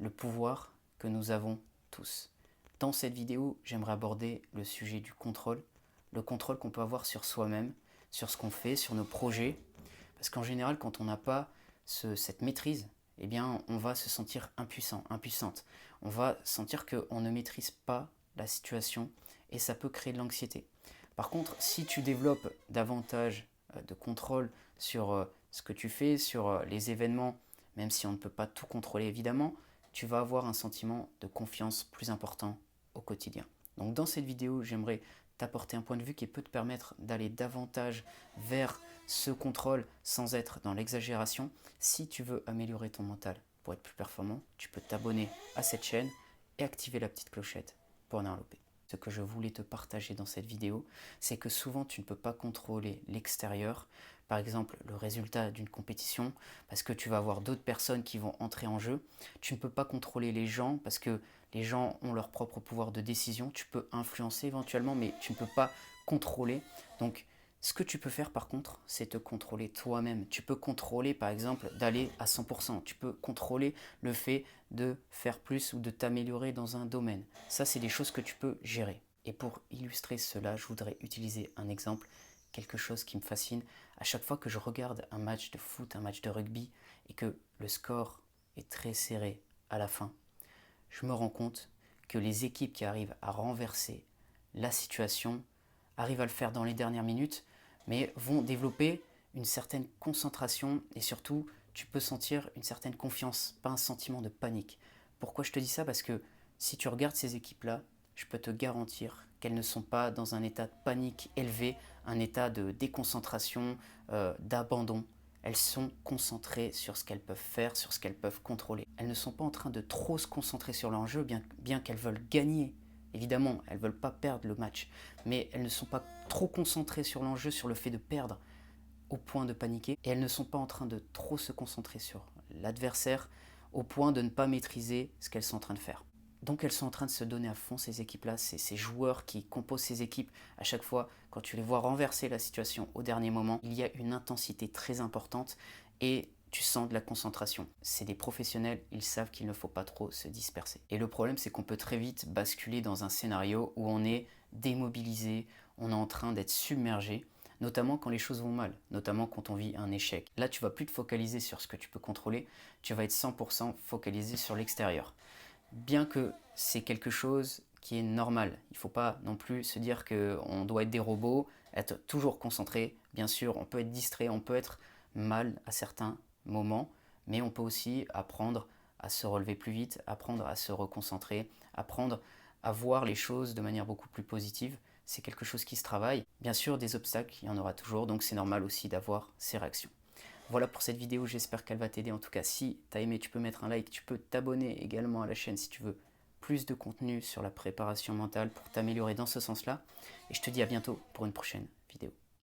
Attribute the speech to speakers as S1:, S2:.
S1: le pouvoir que nous avons tous. Dans cette vidéo, j'aimerais aborder le sujet du contrôle, le contrôle qu'on peut avoir sur soi-même, sur ce qu'on fait, sur nos projets. Parce qu'en général, quand on n'a pas cette maîtrise, eh bien, on va se sentir impuissant, impuissante. On va sentir qu'on ne maîtrise pas la situation et ça peut créer de l'anxiété. Par contre, si tu développes davantage de contrôle sur ce que tu fais, sur les événements, même si on ne peut pas tout contrôler évidemment, tu vas avoir un sentiment de confiance plus important au quotidien. Donc dans cette vidéo, j'aimerais t'apporter un point de vue qui peut te permettre d'aller davantage vers ce contrôle sans être dans l'exagération. Si tu veux améliorer ton mental pour être plus performant, tu peux t'abonner à cette chaîne et activer la petite clochette pour ne rien louper. Ce que je voulais te partager dans cette vidéo, c'est que souvent tu ne peux pas contrôler l'extérieur, par exemple le résultat d'une compétition, parce que tu vas avoir d'autres personnes qui vont entrer en jeu. Tu ne peux pas contrôler les gens, parce que les gens ont leur propre pouvoir de décision. Tu peux influencer éventuellement, mais tu ne peux pas contrôler. Donc, ce que tu peux faire par contre, c'est te contrôler toi-même. Tu peux contrôler par exemple d'aller à 100%. Tu peux contrôler le fait de faire plus ou de t'améliorer dans un domaine. Ça, c'est des choses que tu peux gérer. Et pour illustrer cela, je voudrais utiliser un exemple, quelque chose qui me fascine. À chaque fois que je regarde un match de foot, un match de rugby, et que le score est très serré à la fin, je me rends compte que les équipes qui arrivent à renverser la situation arrivent à le faire dans les dernières minutes, mais vont développer une certaine concentration et surtout, tu peux sentir une certaine confiance, pas un sentiment de panique. Pourquoi je te dis ça? Parce que si tu regardes ces équipes-là, je peux te garantir qu'elles ne sont pas dans un état de panique élevé, un état de déconcentration, d'abandon. Elles sont concentrées sur ce qu'elles peuvent faire, sur ce qu'elles peuvent contrôler. Elles ne sont pas en train de trop se concentrer sur l'enjeu, bien qu'elles veulent gagner. Évidemment, elles ne veulent pas perdre le match, mais elles ne sont pas trop concentrées sur l'enjeu, sur le fait de perdre au point de paniquer, et elles ne sont pas en train de trop se concentrer sur l'adversaire au point de ne pas maîtriser ce qu'elles sont en train de faire. Donc elles sont en train de se donner à fond, ces équipes-là, ces joueurs qui composent ces équipes. À chaque fois, quand tu les vois renverser la situation au dernier moment, il y a une intensité très importante et tu sens de la concentration. C'est des professionnels, ils savent qu'il ne faut pas trop se disperser. Et le problème, c'est qu'on peut très vite basculer dans un scénario où on est démobilisé, on est en train d'être submergé, notamment quand les choses vont mal, notamment quand on vit un échec. Là, tu vas plus te focaliser sur ce que tu peux contrôler, tu vas être 100% focalisé sur l'extérieur. Bien que c'est quelque chose qui est normal. Il ne faut pas non plus se dire qu'on doit être des robots, être toujours concentré. Bien sûr, on peut être distrait, on peut être mal à certains moments, mais on peut aussi apprendre à se relever plus vite, apprendre à se reconcentrer, apprendre à voir les choses de manière beaucoup plus positive. C'est quelque chose qui se travaille. Bien sûr, des obstacles, il y en aura toujours, donc c'est normal aussi d'avoir ces réactions. Voilà pour cette vidéo, j'espère qu'elle va t'aider. En tout cas, si tu as aimé, tu peux mettre un like, tu peux t'abonner également à la chaîne si tu veux plus de contenu sur la préparation mentale pour t'améliorer dans ce sens-là. Et je te dis à bientôt pour une prochaine vidéo.